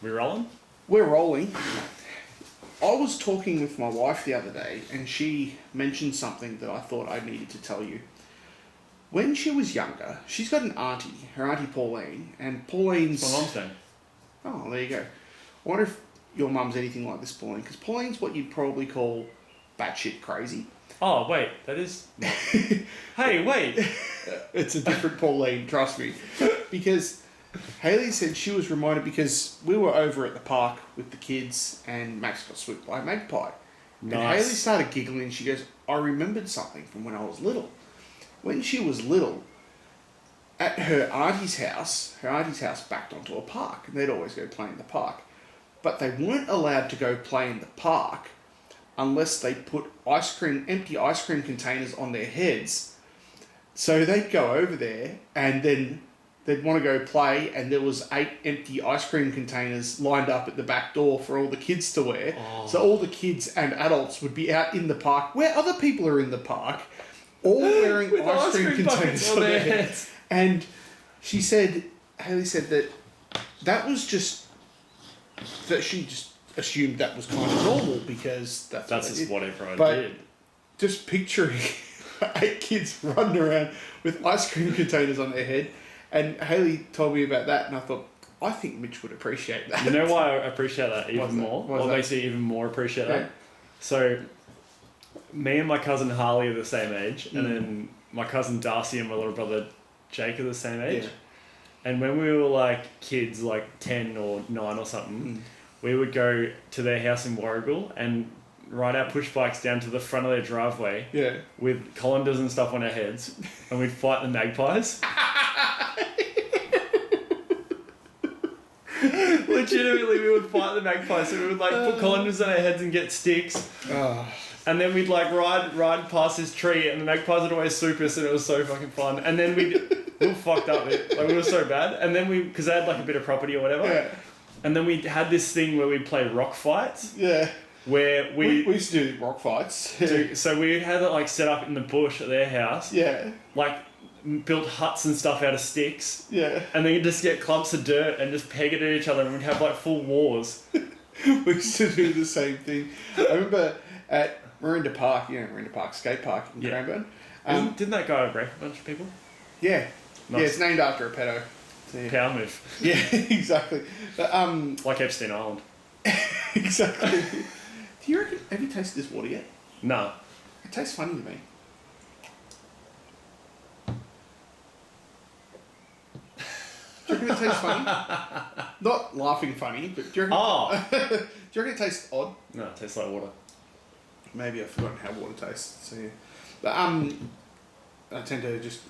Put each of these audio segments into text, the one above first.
We rolling? We're rolling. I was talking with my wife the other day and she mentioned something that I thought I needed to tell you. When she was younger, she's got an auntie, her auntie Pauline, and Pauline's... That's my mum's name. Oh, there you go. I wonder if your mum's anything like this, Pauline, because Pauline's what you'd probably call batshit crazy. Oh, wait, that is... Hey, wait! It's a different Pauline, trust me. Because Hayley said she was reminded because we were over at the park with the kids and Max got swooped by a magpie. Nice. And Hayley started giggling and she goes, I remembered something from when I was little. When she was little, at her auntie's house backed onto a park and they'd always go play in the park. But they weren't allowed to go play in the park unless they put empty ice cream containers on their heads. So they'd go over there and then they'd want to go play and there was 8 empty ice cream containers lined up at the back door for all the kids to wear. Oh. So all the kids and adults would be out in the park where other people are in the park, all wearing ice cream containers on their heads. And Hayley said that was just, that she just assumed that was kind of normal because that's just what everyone did. Just picturing 8 kids running around with ice cream containers on their head. And Hayley told me about that and I thought, I think Mitch would appreciate that. You know why I appreciate that even more? What makes you even more appreciate that? So, me and my cousin Harley are the same age, and then my cousin Darcy and my little brother Jake are the same age. Yeah. And when we were like kids, like 10 or 9 or something, we would go to their house in Warragul and ride our push bikes down to the front of their driveway with colanders and stuff on our heads, and we'd fight the magpies. Legitimately, we would fight the magpies. So we would like put colanders on our heads and get sticks. And then we'd like ride past this tree, and the magpies would always swoop us, and it was so fucking fun. And then we were fucked up. Like we were so bad. And then because they had like a bit of property or whatever. Yeah. And then we had this thing where we'd play rock fights. Yeah. Where we used to do rock fights. So we had it like set up in the bush at their house. Yeah. Like built huts and stuff out of sticks. Yeah. And then you just get clumps of dirt and just peg it at each other, and we'd have like full wars. We used to do the same thing. I remember at Marinda Park, skate park in Cranbourne. Didn't that guy break a bunch of people? Yeah. Nice. Yeah, it's named after a pedo. Power move. Yeah, exactly. But, like Epstein Island. Exactly. Do you reckon, have you tasted this water yet? No. It tastes funny to me. Do you reckon it tastes funny? Not laughing funny, but do you reckon, do you reckon it tastes odd? No, it tastes like water. Maybe I've forgotten how water tastes. So yeah. But I tend to just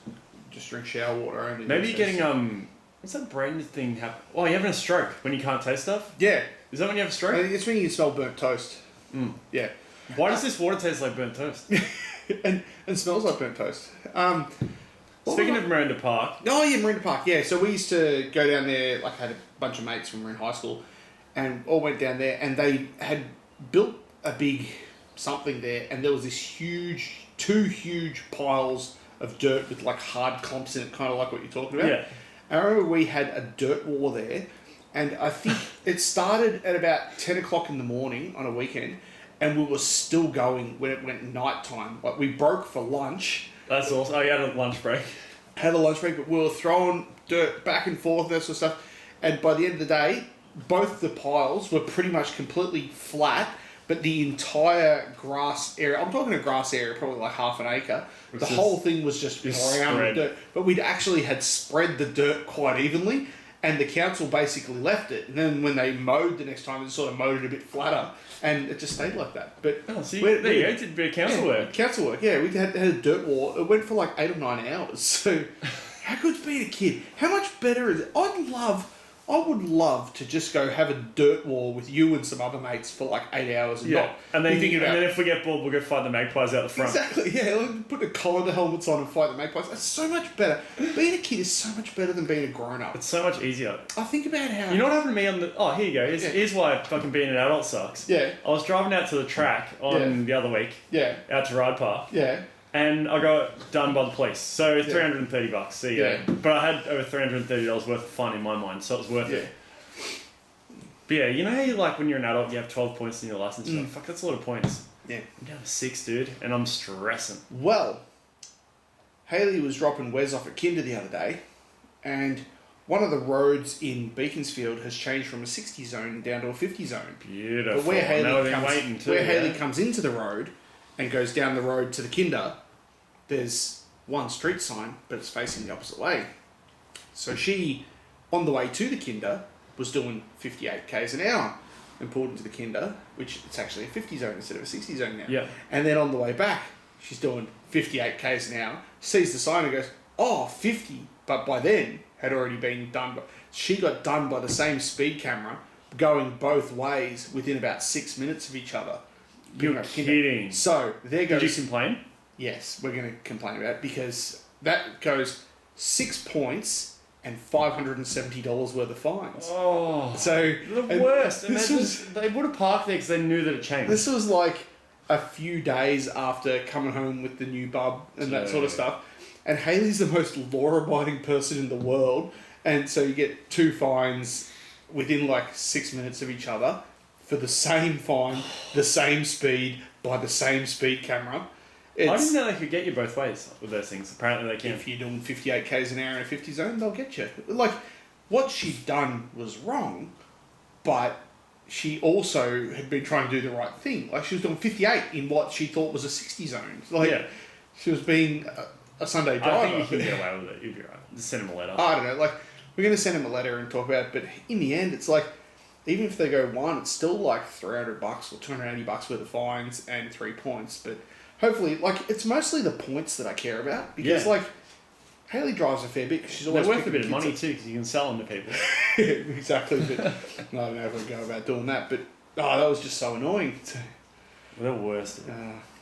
drink shower water only. Maybe you're getting what's that brain thing happen? Oh, you're having a stroke when you can't taste stuff? Yeah. Is that when you have a stroke? It's when you smell burnt toast. Yeah. Why does this water taste like burnt toast? and smells like burnt toast. Speaking of Marinda Park. Oh yeah, Marinda Park. Yeah. So we used to go down there. Like I had a bunch of mates when we were in high school, and all went down there. And they had built a big something there, and there was this two huge piles of dirt with like hard clumps in it, kind of like what you're talking about. Yeah. I remember we had a dirt war there, and I think it started at about 10 o'clock in the morning on a weekend, and we were still going when it went night time. Like we broke for lunch. That's awesome. Oh, you had a lunch break. Had a lunch break, but we were throwing dirt back and forth and that sort of stuff. And by the end of the day, both the piles were pretty much completely flat, but the entire grass area, I'm talking a grass area, probably like half an acre, the whole thing was just brown with dirt. But we'd actually had spread the dirt quite evenly, and the council basically left it. And then when they mowed the next time, it sort of mowed it a bit flatter, and it just stayed like that. But there you go, did a bit of council work. Council work, yeah. We had a dirt war. It went for like 8 or 9 hours. So how good's being a kid? How much better is it? I would love to just go have a dirt war with you and some other mates for like 8 hours and and then if we get bored, we'll go fight the magpies out the front. Exactly, yeah. Like put the colander helmets on and fight the magpies. That's so much better. Being a kid is so much better than being a grown-up. It's so much easier. I think about how... You know what happened to me on the... Oh, here you go. Here's why fucking being an adult sucks. Yeah. I was driving out to the track on the other week. Yeah. Out to Ride Park. Yeah. And I got done by the police. So $330. So But I had over $330 worth of fun in my mind, so it was worth it. But yeah, you know how you, like, when you're an adult, you have 12 points in your license. You're like, fuck, that's a lot of points. Yeah. I'm down to 6, dude, and I'm stressing. Well, Hayley was dropping Wes off at Kinder the other day, and one of the roads in Beaconsfield has changed from a 60 zone down to a 50 zone. Beautiful. But where Hayley yeah. comes into the road and goes down the road to the Kinder, there's one street sign, but it's facing the opposite way. So she, on the way to the Kinder, was doing 58 k's an hour and pulled into the Kinder, which it's actually a 50 zone instead of a 60 zone now. Yeah. And then on the way back, she's doing 58 k's an hour, sees the sign and goes, oh, 50. But by then, had already been done. She got done by the same speed camera, going both ways within about 6 minutes of each other. You're kidding. So there goes. Did you complain? Yes, we're going to complain about it because that goes 6 points and $570 worth of fines. Oh, so the worst. And they would have parked there because they knew that it changed. This was like a few days after coming home with the new bub and that sort of stuff. And Hayley's the most law-abiding person in the world, and so you get 2 fines within like 6 minutes of each other for the same fine, the same speed, by the same speed camera. I didn't know they could get you both ways with those things. Apparently they can. If you're doing 58 k's an hour in a 50 zone, they'll get you. Like, what she'd done was wrong, but she also had been trying to do the right thing. Like, she was doing 58 in what she thought was a 60 zone. Like, yeah. She was being a Sunday driver. I think you can get away with it. You'd be right. Just send him a letter. I don't know. Like, we're going to send him a letter and talk about it, but in the end, it's like, even if they go 1, it's still like $300 or $280 worth of fines and 3 points. But hopefully, like, it's mostly the points that I care about because, like, Hayley drives a fair bit because she's always they're worth a bit of money too because you can sell them to people. Exactly, but I don't know if I'd go about doing that. But that was just so annoying. Well, they're worst.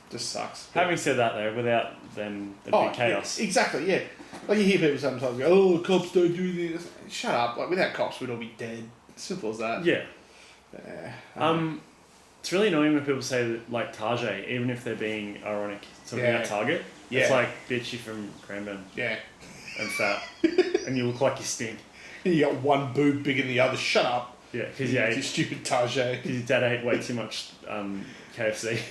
Just sucks. Having said that, though, without them, there'd be chaos. Yeah, exactly, yeah. Like, you hear people sometimes go, oh, cops don't do this. Shut up. Like, without cops, we'd all be dead. Simple as that. Yeah. It's really annoying when people say that, like, Tajay, even if they're being ironic, talking about Target. Yeah. It's like, bitch, you're from Cranbourne. Yeah. And fat. And you look like you stink. And you got one boob bigger than the other. Shut up. Yeah, because you ate... You stupid Tajay. Because your dad ate way too much KFC.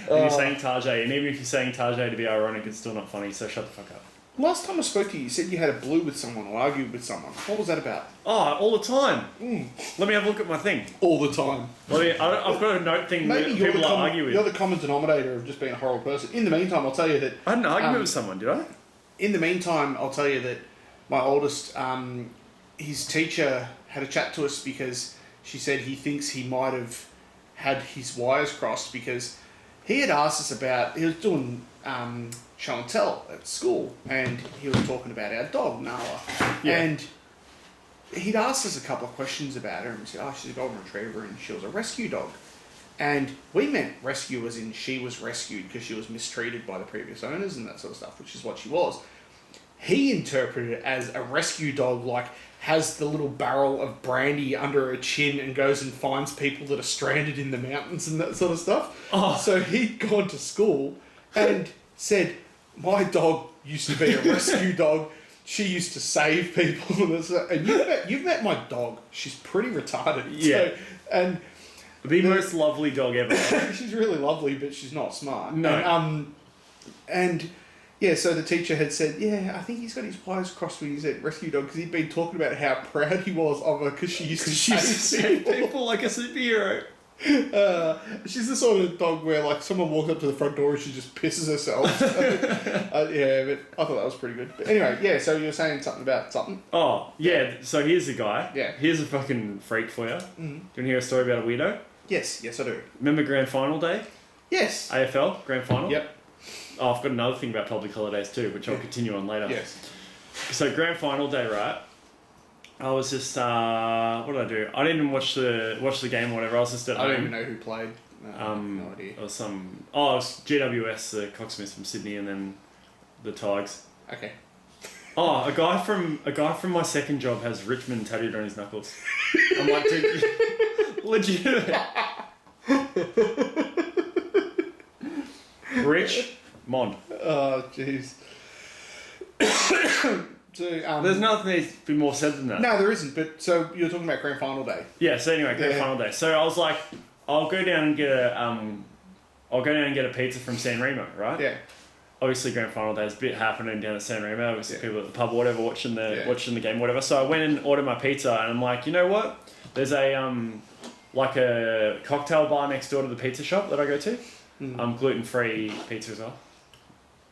And you're saying Tajay, and even if you're saying Tajay to be ironic, it's still not funny, so shut the fuck up. Last time I spoke to you, you said you had a blue with someone or argued with someone. What was that about? Oh, all the time. Let me have a look at my thing. All the time. I've got a note thing that people I argue with. You're the common denominator of just being a horrible person. In the meantime, I'll tell you that... I had an argument with someone, did I? In the meantime, I'll tell you that my oldest, his teacher had a chat to us because she said he thinks he might have had his wires crossed because he had asked us about... He was doing... show and tell at school, and he was talking about our dog Nala, and he'd asked us a couple of questions about her, and we said, oh, she's a golden retriever and she was a rescue dog, and we meant rescue as in she was rescued because she was mistreated by the previous owners and that sort of stuff, which is what she was. He interpreted it as a rescue dog, like has the little barrel of brandy under her chin and goes and finds people that are stranded in the mountains and that sort of stuff. So he'd gone to school and said, my dog used to be a rescue dog. She used to save people. And you've met my dog. She's pretty retarded. Yeah. So, and the most lovely dog ever. She's really lovely, but she's not smart. No. And yeah, so the teacher had said, yeah, I think he's got his wires crossed when he said rescue dog because he'd been talking about how proud he was of her because she used to save people like a superhero. She's the sort of dog where like someone walks up to the front door and she just pisses herself. Yeah, but I thought that was pretty good. But anyway, yeah, so you were saying something about something? Oh, yeah, so here's the guy. Yeah. Here's a fucking freak for you. Do you want to hear a story about a weirdo? Yes, I do. Remember Grand Final Day? Yes. AFL, Grand Final? Yep. Oh, I've got another thing about public holidays too, which I'll continue on later. Yes. So Grand Final Day, right? I was just what did I do? I didn't even watch the game or whatever. I was just at home. I don't even know who played. No idea. It was it was GWS, the Cocksmiths from Sydney, and then the Tigers. Okay. Oh, a guy from my second job has Richmond tattooed on his knuckles. I'm like, dude, legitimate. Rich Mond. Oh, jeez. So, There's nothing that needs to be more said than that. No, there isn't. But so you're talking about grand final day. Yeah. So anyway, grand final day. So I was like, I'll go down and get a pizza from San Remo, right? Yeah. Obviously, grand final day is a bit happening down at San Remo. Obviously, people at the pub or whatever watching the game, whatever. So I went and ordered my pizza, and I'm like, you know what? There's a cocktail bar next door to the pizza shop that I go to. Gluten-free pizza as well.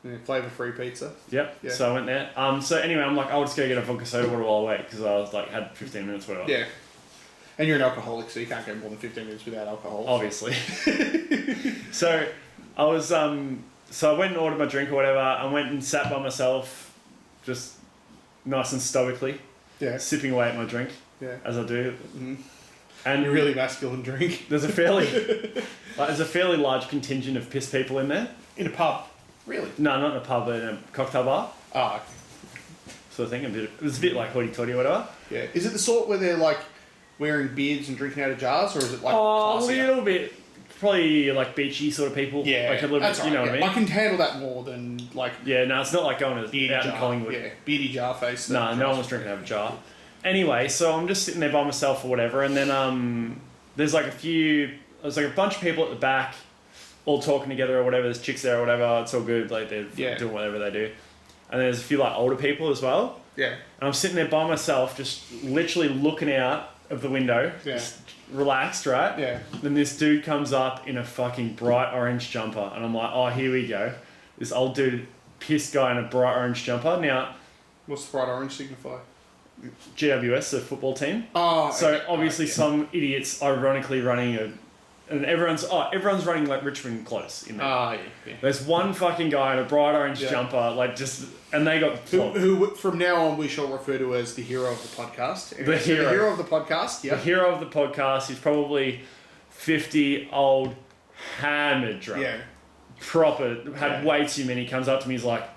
Yeah, flavour-free pizza. Yep. Yeah. So I went there. So anyway, I'm like, I'll just go get a vodka soda water while I wait because I was like, had 15 minutes, whatever. Yeah. And you're an alcoholic, so you can't go more than 15 minutes without alcohol. Obviously. So I was so I went and ordered my drink or whatever. I went and sat by myself, just nice and stoically, sipping away at my drink, as I do. Mm-hmm. And you really masculine drink. There's a fairly large contingent of piss people in there. In a pub. Really? No, not in a pub, but in a cocktail bar. Ah. Sort of thing. It was a bit like hoity-toity or whatever. Yeah. Is it the sort where they're like wearing beards and drinking out of jars, or is it like a little bit, probably like beachy sort of people. Yeah. Like a little bit, right, you know what I mean? I can handle that more than like... Yeah, no, it's not like going to out in Collingwood. Yeah, beardy jar face. No one was drinking out of a jar. Anyway, so I'm just sitting there by myself or whatever, and then there's like a bunch of people at the back, all talking together or whatever. There's chicks there or whatever. It's all good. Like they're doing whatever they do. And there's a few like older people as well. Yeah. And I'm sitting there by myself, just literally looking out of the window, just relaxed, right? Yeah. Then this dude comes up in a fucking bright orange jumper, and I'm like, oh, here we go. This old dude, pissed guy in a bright orange jumper. Now, what's the bright orange signify? GWS, the football team. Oh, so obviously some idiots ironically running and everyone's running like Richmond close in there. Yeah. There's one fucking guy in a bright orange jumper, like and they got who from now on we shall refer to as the hero of the podcast. The hero of the podcast. Yeah. The hero of the podcast. He's probably 50, old, hammered drunk. Yeah. Proper. Had way too many. Comes up to me. He's like,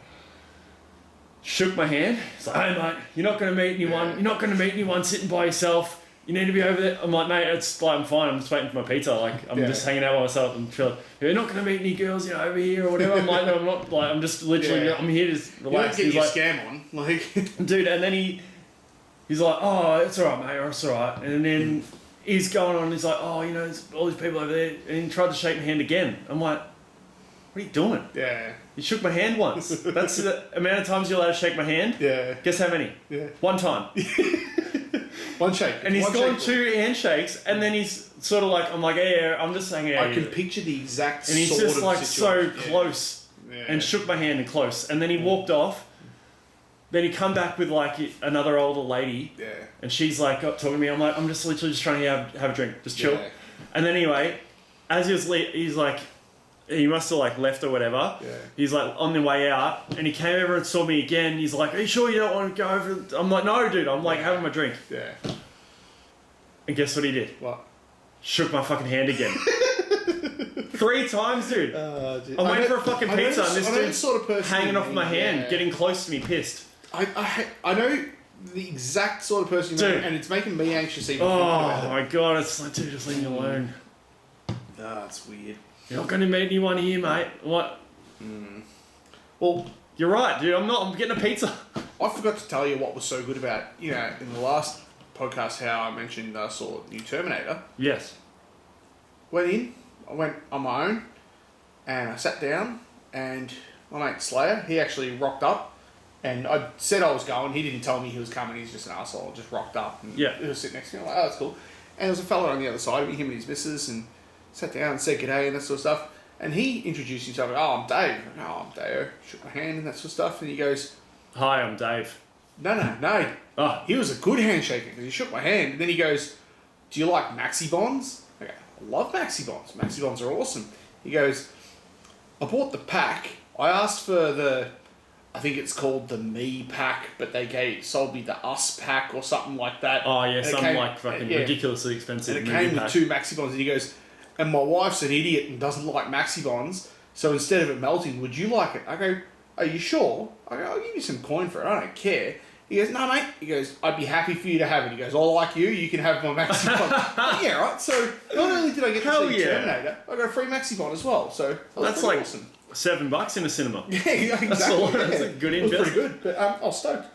shook my hand. He's like, hey mate, you're not going to meet anyone. You're not going to meet anyone sitting by yourself. You need to be over there. I'm like, mate, it's like I'm fine. I'm just waiting for my pizza. Like I'm just hanging out by myself and chilling. You're not going to meet any girls, over here or whatever. I'm like, no, I'm not. Like I'm just literally. I'm here to just relax. You don't get your scam on, like. Dude, and then he's like, oh, it's all right, mate. It's all right. And then he's going on. He's like, oh, there's all these people over there. And he tried to shake my hand again. I'm like, what are you doing? Yeah. You shook my hand once. That's the amount of times you're allowed to shake my hand. Yeah. Guess how many? Yeah. One time. One shake. And he's gone 2 handshakes, and then he's sort of like, I'm like, yeah, I'm just hanging out. I can picture the exact and he's sort just of like situation. so close, and shook my hand and close, and then he walked off. Then he come back with like another older lady, and she's like talking to me. I'm like, I'm just literally just trying to have a drink, just chill. Yeah. And then anyway, as he's like. He must have like left or whatever. Yeah. He's like on the way out, and he came over and saw me again. He's like, "Are you sure you don't want to go over?" I'm like, "No, dude. I'm like having my drink." Yeah. And guess what he did? What? Shook my fucking hand again. 3 times, dude. I'm waiting for a fucking pizza, and this dude's sort of person hanging off my hand, getting close to me, pissed. I know the exact sort of person you mean, and it's making me anxious even thinking about it. Oh my god, it's like, dude, just leave me alone. That's weird. You're not going to meet anyone here, mate. What? Well, you're right, dude. I'm getting a pizza. I forgot to tell you what was so good about, in the last podcast, how I mentioned I saw New Terminator. Yes. I went on my own, and I sat down, and my mate Slayer, he actually rocked up, and I said I was going. He didn't tell me he was coming. He's just an asshole. Just rocked up, and he was sitting next to me. I'm like, oh, that's cool. And there was a fella on the other side of me, him and his missus, and sat down and said g'day and that sort of stuff. And he introduced himself. Oh, I'm Dave. No, I'm Dave. Shook my hand and that sort of stuff. And he goes, hi, I'm Dave. No. Oh, he was a good handshaker because he shook my hand. And then he goes, do you like Maxi Bonds? I go, I love Maxi Bonds. Maxi Bonds are awesome. He goes, I bought the pack. I asked for I think it's called the Me pack, but they sold me the Us pack or something like that. Oh yeah, something like fucking ridiculously expensive. And it came with 2 Maxi Bonds. And he goes, and my wife's an idiot and doesn't like Maxi Bonds, so instead of it melting, would you like it? I go, are you sure? I go, I'll give you some coin for it. I don't care. He goes, no, mate. He goes, I'd be happy for you to have it. He goes, I like you can have my Maxi Bond. Yeah, right. So not only did I get to see Terminator, I got a free Maxi Bond as well. So that's like awesome. $7 in a cinema. Yeah, exactly. That's a good investment. It was pretty good, but I was stoked.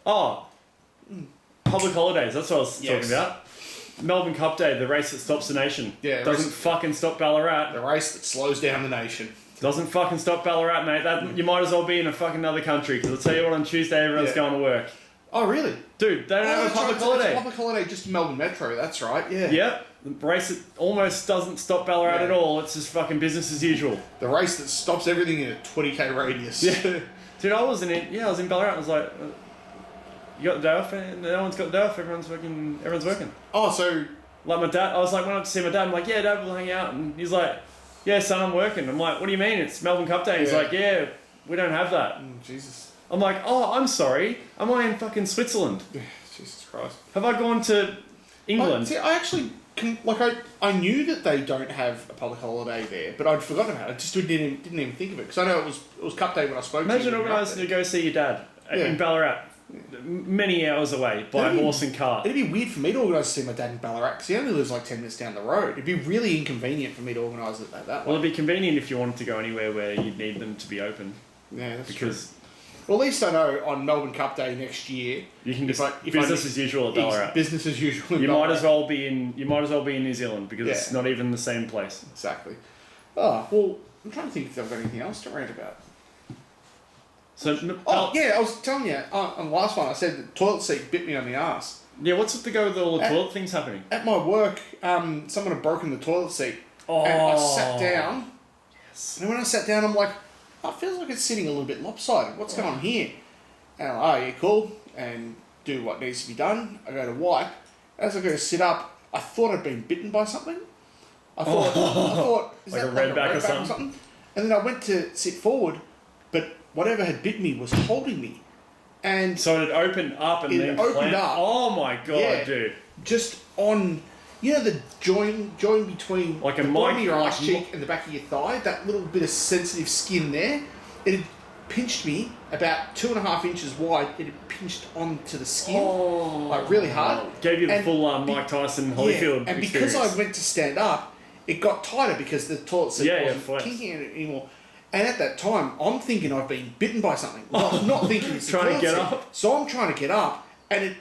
Oh, public holidays. That's what I was Yes. talking about. Melbourne Cup Day, the race that stops the nation. Yeah, Doesn't fucking stop Ballarat. The race that slows down the nation. Doesn't fucking stop Ballarat, mate. That you might as well be in a fucking other country, because I'll tell you what, on Tuesday everyone's going to work. Oh, really? Dude, they don't have a public holiday. It's a public holiday just Melbourne Metro, that's right, yeah. Yep. The race that almost doesn't stop Ballarat at all. It's just fucking business as usual. The race that stops everything in a 20k radius. Yeah. Dude, I was in Ballarat. I was like, you got the day off? No one's got the day off. Everyone's working. Oh, so... Like my dad, I was like, when I went to see my dad, I'm like, yeah, Dad, we'll hang out. And he's like, yeah, son, I'm working. I'm like, what do you mean? It's Melbourne Cup Day. He's like, yeah, we don't have that. Jesus. I'm like, oh, I'm sorry. Am I in fucking Switzerland? Jesus Christ. Have I gone to England? I actually... I knew that they don't have a public holiday there, but I'd forgotten about it. I just didn't even think of it, because I know it was Cup Day when I spoke to you. Imagine organising to go see your dad in Ballarat, many hours away, by horse and cart. It'd be weird for me to organise to see my dad in Ballarat, because he only lives like 10 minutes down the road. It'd be really inconvenient for me to organise it that way. Well, it'd be convenient if you wanted to go anywhere where you'd need them to be open. Yeah, that's because true. Well, at least I know on Melbourne Cup Day next year, you can just business as usual at Ballarat. Business as usual. You might as well be in New Zealand, because it's not even the same place. Exactly. Oh well, I'm trying to think if I've got anything else to rant about. So, I was telling you on the last one. I said the toilet seat bit me on the ass. Yeah, what's with the go with all the toilet things happening? At my work, someone had broken the toilet seat, and I sat down. Yes. And when I sat down, I'm like, oh, it feels like it's sitting a little bit lopsided. What's going on here? And I'm like, oh, yeah, cool. And do what needs to be done. I go to wipe. As I go to sit up, I thought I'd been bitten by something. I thought, is like that a redback or something? And then I went to sit forward, but whatever had bit me was holding me. And so it had opened up and then opened up. Oh my god, dude! Just on, the join between like the bottom of your arse cheek and the back of your thigh. That little bit of sensitive skin there. It had pinched me about 2.5 inches wide. It had pinched onto the skin, like really hard. Gave you the full Mike Tyson Holyfield and experience. Because I went to stand up, it got tighter because the toilet seat wasn't kinking anymore. And at that time, I'm thinking I've been bitten by something. Not thinking it's trying to get up. So I'm trying to get up, and it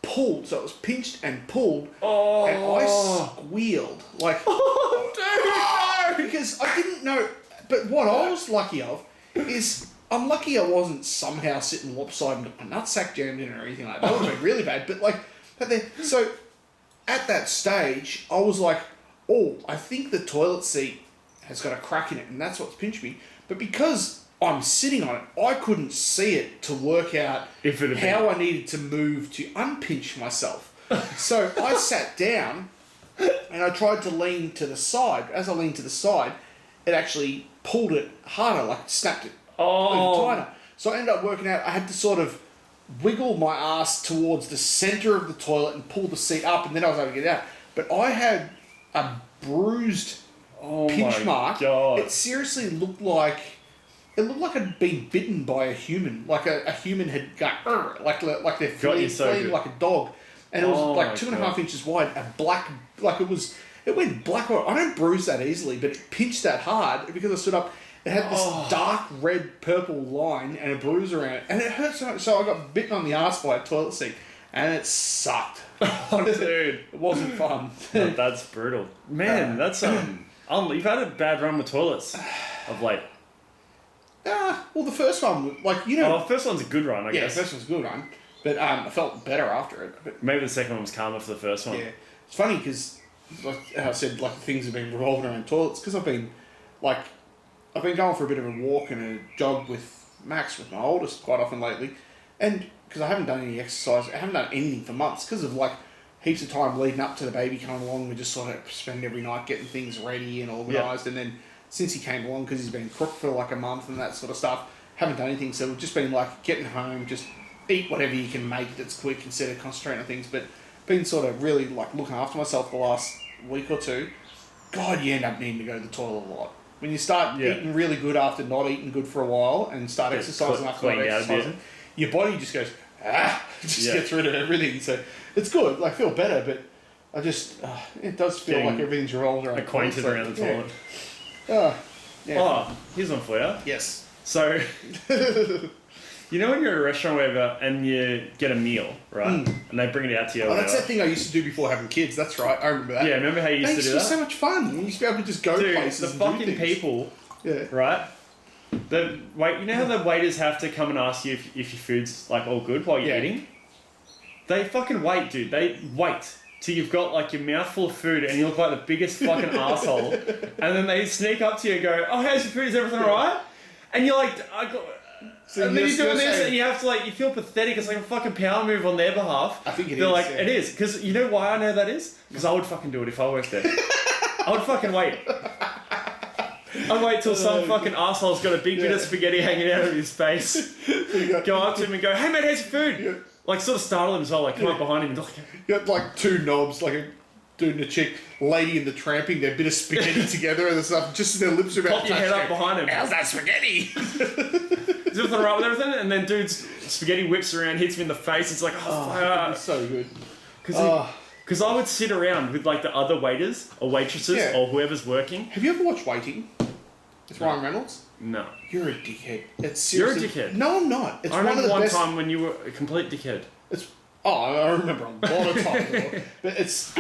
pulled. So it was pinched and pulled, and I squealed like, dude, because I didn't know. But what I was lucky of is I'm lucky I wasn't somehow sitting lopsided and my nutsack jammed in or anything like that. That would have been really bad. So at that stage, I was like, oh, I think the toilet seat has got a crack in it, and that's what's pinched me. But because I'm sitting on it, I couldn't see it to work out how I needed to move to unpinch myself. So I sat down, and I tried to lean to the side. As I leaned to the side, it actually pulled it harder, like snapped it even tighter. So I ended up working out I had to sort of wiggle my ass towards the centre of the toilet and pull the seat up, and then I was able to get it out. But I had a bruised pinch mark. God. It seriously looked like I'd been bitten by a human. Like a human had got like they're fleeing like a dog, and it was like 2.5 inches wide. A black, like it went black. I don't bruise that easily, but it pinched that hard because I stood up. It had this dark red purple line and a bruise around it, and it hurt so much. So I got bitten on the ass by a toilet seat, and it sucked. Oh, dude, it wasn't fun. That's brutal, man. That's you've had a bad run with toilets of late. Well, the first one, the first one's a good run, I guess. Yeah, the first one's a good run, but I felt better after it. But maybe the second one was calmer for the first one. Yeah, it's funny because, like I said, things have been revolving around toilets because I've been going for a bit of a walk and a jog with Max, with my oldest, quite often lately, and because I haven't done any exercise, I haven't done anything for months because of heaps of time leading up to the baby coming along. We just sort of spend every night getting things ready and organised, and then since he came along, because he's been crook for a month and that sort of stuff, haven't done anything. So we've just been getting home, just eat whatever you can make that's quick instead of concentrating on things. But been sort of really looking after myself the last week or two. God, you end up needing to go to the toilet a lot. When you start eating really good after not eating good for a while and start exercising after not exercising, your body just goes, gets rid of everything. So it's good. I feel better, but I just, it does feel like everything's revolved around acquainted around the toilet. Yeah. Here's one for you. Yes. So, You know when you're at a restaurant or whatever and you get a meal, right? And they bring it out to you. Oh, that's that thing I used to do before having kids. That's right. I remember that. Yeah, remember how you used to do that? It used to be so much fun. You used to be able to just go places the and fucking do things. people, Yeah. right? You know how the waiters have to come and ask you if your food's like all good while you're eating? They fucking wait, dude. They wait till you've got like your mouth full of food and you look like the biggest fucking asshole, and then they sneak up to you and go, "Oh, how's your food? Is everything alright?" And you're like, and then you're doing this, and you have to like, you feel pathetic. It's like a fucking power move on their behalf. I think They're like, it is, because you know why I know that is? Because I would fucking do it if I worked there. I would fucking wait. I'd wait till some fucking asshole's got a big bit of spaghetti hanging out of his face. Go up to him and go, "Hey mate, how's your food?" Yeah. Like sort of startle him as well. Like come up behind him and like. You got like two knobs, like a dude and a chick, lady and the tramping, their bit of spaghetti together and stuff. Just as their lips are about Pop your head up behind him. How's that spaghetti? Is everything right with everything? And then dude's spaghetti whips around, hits him in the face. It's like, It's so good. Because I would sit around with like the other waiters or waitresses or whoever's working. Have you ever watched Waiting? With Ryan Reynolds? No. You're a dickhead. It's seriously... You're a dickhead. No, I'm not. It's I remember one of the best... time when you were a complete dickhead. I remember a lot of times. But it's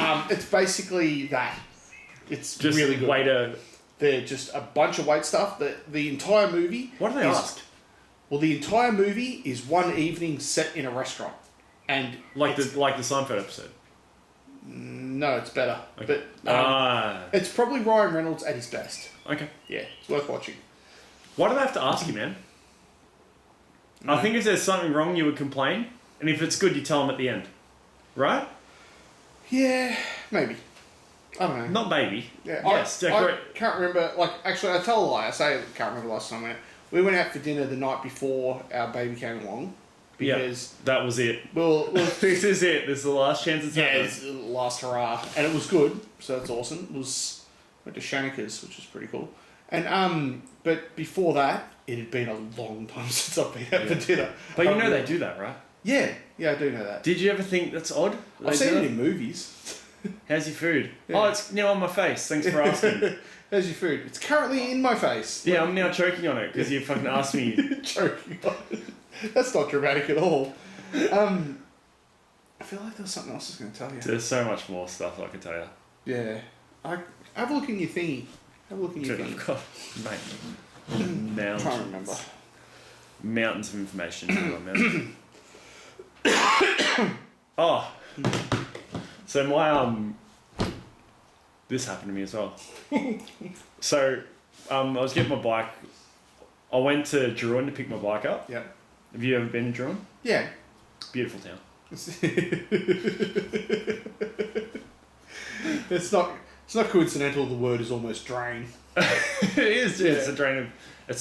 basically that. It's Just really good. Waiter. They're just a bunch of wait stuff. The entire movie... What do they ask? Well, the entire movie is one evening set in a restaurant. And like the Seinfeld episode. No, it's better. Okay. But it's probably Ryan Reynolds at his best. Okay. Yeah, it's worth watching. Why do they have to ask you, man? No. I think if there's something wrong, you would complain. And if it's good, you tell them at the end. Right? Yeah, maybe. I don't know. Not maybe. Yeah, yes. I can't remember. Like, actually, I tell a lie. I say I can't remember last time we went out for dinner the night before our baby came along. Because that was it. Well, this is it. This is the last chance it's happening. It's the last hurrah. And it was good, so that's awesome. Went to Shanika's, which was pretty cool. And but before that, it had been a long time since I've been out for dinner. But you know they do that, right? Yeah, I do know that. Did you ever think that's odd? I've seen it in movies. How's your food? Yeah. Oh, it's now on my face. Thanks for asking. How's your food? It's currently in my face. Yeah, I'm now choking on it because you fucking asked me. Choking on it. That's not dramatic at all. I feel like there was something else I was going to tell you. There's so much more stuff I could tell you. Yeah. Have a look in your thingy. Have a look in your thingy. I've got, mate, mountains. I'm trying to remember. Mountains of information. Oh. So my, this happened to me as well. So, I was getting my bike. I went to Druin to pick my bike up. Yep. Have you ever been to Druin? Yeah. Beautiful town. It's not coincidental the word is almost drain. It is, yeah. It's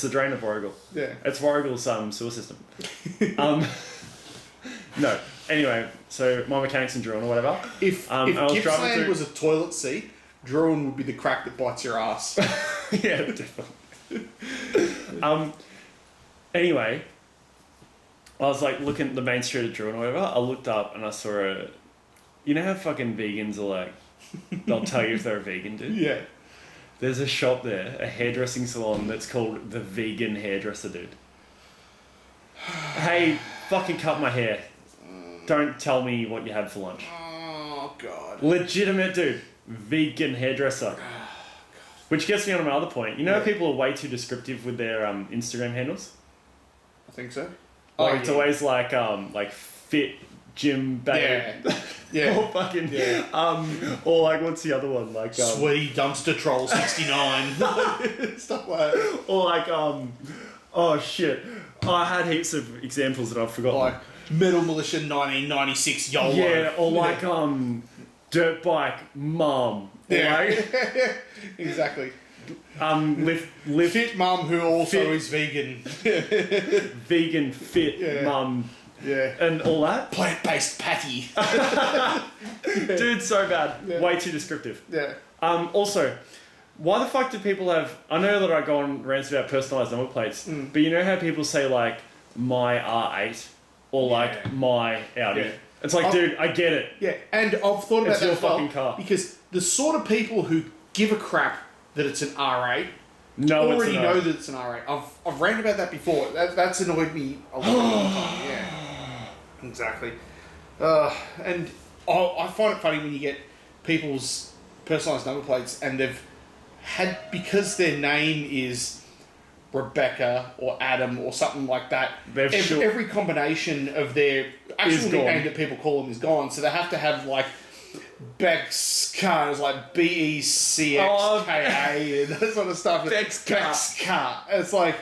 the drain of Warrigal. Yeah. It's Warrigal's sewer system. No. Anyway, so my mechanic's in Druin or whatever. If Gippsland was a toilet seat, Druin would be the crack that bites your ass. Yeah, definitely. Anyway, I was like looking at the main street of Druin or whatever. I looked up and I saw you know how fucking vegans are like, they'll tell you if they're a vegan, dude? Yeah. There's a shop there, a hairdressing salon that's called the Vegan Hairdresser, dude. Hey, fucking cut my hair. Don't tell me what you had for lunch. Oh, God. Legitimate, dude. Vegan hairdresser. Which gets me on my other point. You know how people are way too descriptive with their Instagram handles? I think so. Like it's always like fit gym babe. Yeah. Or fucking or like what's the other one? Like Sweaty Dumpster Troll 69. Stuff like that. Or like oh shit. I had heaps of examples that I've forgotten. Like Metal Militia 1996 YOLO. Yeah, or like dirt bike mum. Yeah. Like, exactly. Lift fit mum who also is vegan. Vegan fit mum. Yeah. And all that. Plant-based patty. Dude, so bad. Yeah. Way too descriptive. Yeah. Also, why the fuck do people have... I know that I go on rants about personalised number plates, but you know how people say, like, my R8 or, like, my Audi? Yeah. It's like, dude, I get it. Yeah, and I've thought about it's that your as well, fucking car. because the sort of people who give a crap that it's an R8 No, already know that it's an R8. I've ranted about that before. That's annoyed me a lot of the time. Yeah, exactly. And I find it funny when you get people's personalised number plates and they've had, because their name is Rebecca or Adam or something like that, every combination of their actual nickname that people call them is gone. So they have to have like Beck's car is like BECXKA and that sort of stuff. Beck's car. It's like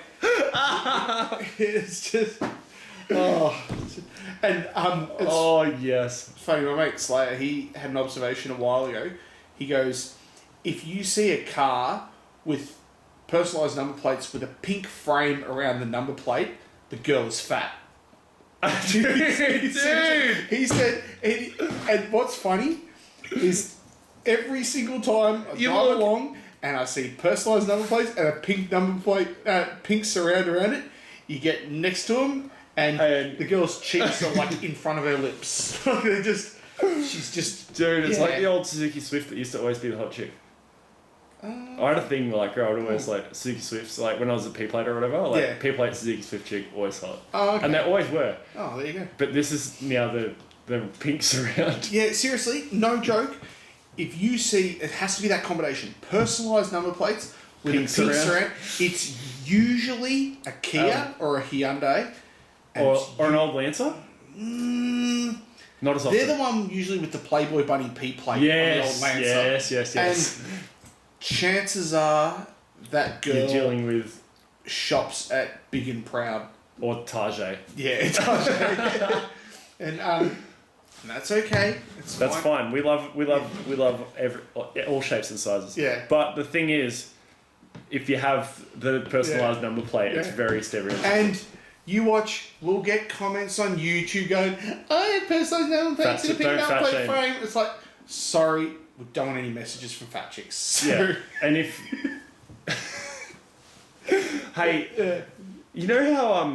it's just and it's yes. funny. My mate Slayer, he had an observation a while ago. He goes, if you see a car with personalised number plates with a pink frame around the number plate, the girl is fat. Dude. He said, and what's funny is every single time I drive along and I see personalised number plates and a pink number plate, pink surround around it, you get next to them and the girl's cheeks are like in front of her lips. They're just, she's just... Dude, it's like the old Suzuki Swift that used to always be the hot chick. I had a thing like I would always like Suzuki Swifts, like when I was a P-plate or whatever, like P-plate Suzuki Swift chick, always hot. Oh, okay. And they always were. Oh, there you go. But this is now the pinks around. Yeah, seriously, no joke. If you see, it has to be that combination. Personalised number plates with pinks a pink surround. It's usually a Kia or a Hyundai. Or an old Lancer? Not as often. They're the one usually with the Playboy Bunny P-plate on the old Lancer. Yes. And chances are that girl you're dealing with shops at Big and Proud. Or Target. Yeah, Target. And that's okay. That's fine. We love all shapes and sizes. Yeah. But the thing is, if you have the personalised number plate, it's very stereotypical. And we'll get comments on YouTube going, I have personalised number plates in a pink number plate frame. It's like, sorry, we don't want any messages from fat chicks. So. Yeah. And if... Hey, you know how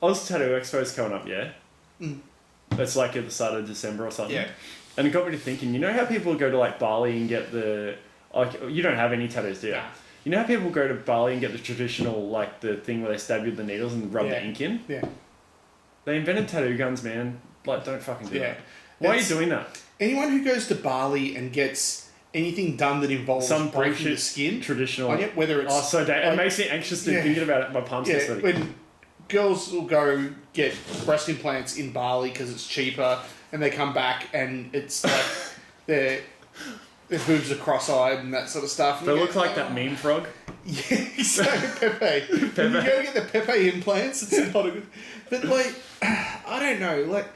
Oz Tattoo Expo's coming up, yeah? It's like at the start of December or something. Yeah. And it got me to thinking, you know how people go to like Bali and get the... Like, you don't have any tattoos, do you? Nah. You know how people go to Bali and get the traditional, like, the thing where they stab you with the needles and rub the ink in? Yeah. They invented tattoo guns, man. Like, don't fucking do that. Why are you doing that? Anyone who goes to Bali and gets anything done that involves some breaking the skin... Traditional... whether it's... it makes me anxious to thinking about it. My palms get sweaty. When girls will go get breast implants in Bali because it's cheaper, and they come back and it's like their boobs are cross-eyed and that sort of stuff. And they look like that meme frog. Yeah, exactly. Pepe. When you go get the Pepe implants, it's not a good... But, like, I don't know, like...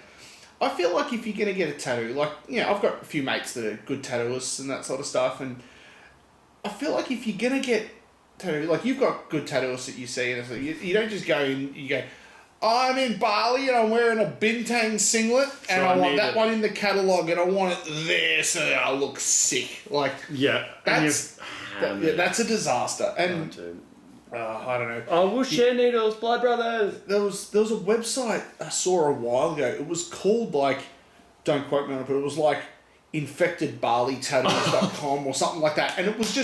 I feel like if you're going to get a tattoo, like, you know, I've got a few mates that are good tattooists and that sort of stuff, and I feel like if you're going to get tattoo, like, you've got good tattooists that you see, and you don't just go and you go, I'm in Bali and I'm wearing a Bintang singlet and I want that one in the catalogue and I want it there so that I look sick. Like, that's a disaster. And I don't know. Oh, we'll share needles, blood brothers. There was a website I saw a while ago. It was called, like, don't quote me on it, but it was like infectedbarleytattoos.com or something like that. And it was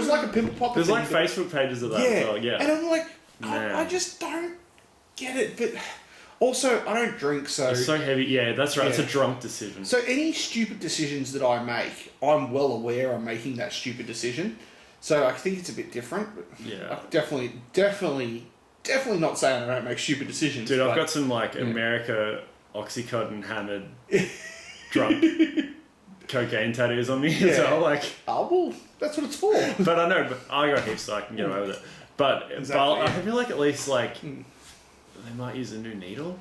like a pimple popper. There's like Facebook pages of that. Yeah. And I'm like, I just don't get it. But also, I don't drink, so... It's so heavy. Yeah, that's right. Yeah. It's a drunk decision. So any stupid decisions that I make, I'm well aware I'm making that stupid decision. So I think it's a bit different. But yeah. Definitely not saying I don't make stupid decisions. Dude, I've got some like America Oxycontin hammered drunk cocaine tattoos on me as well. Like, well, that's what it's for. But I know, but I got hips, so I can get away with it. But I feel like at least like they might use a new needle.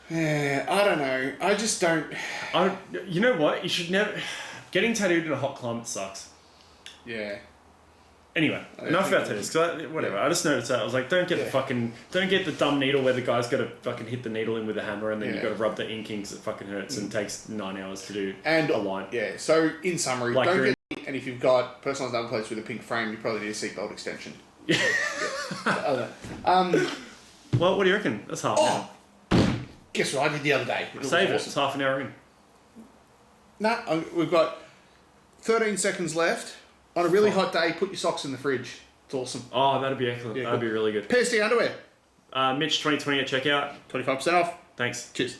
Yeah, I don't know. I just don't. You know what? You should never. Getting tattooed in a hot climate sucks. Yeah. Anyway, enough about tattoos. Whatever. Yeah. I just noticed that. I was like, don't get the dumb needle where the guy's got to fucking hit the needle in with a hammer and then you've got to rub the ink in because it fucking hurts and takes 9 hours to do a line. Yeah. So in summary, like don't get. And if you've got personalised number plates with a pink frame, you probably need a seatbelt extension. Yeah. Well, what do you reckon? That's half an hour. Guess what I did the other day? Save it. It's half an hour in. No, we've got 13 seconds left. On a really hot day, put your socks in the fridge. It's awesome. Oh, that'd be excellent. Yeah, That'd be really good. PSD underwear. Mitch 2020 at checkout. 25% off. Thanks. Cheers.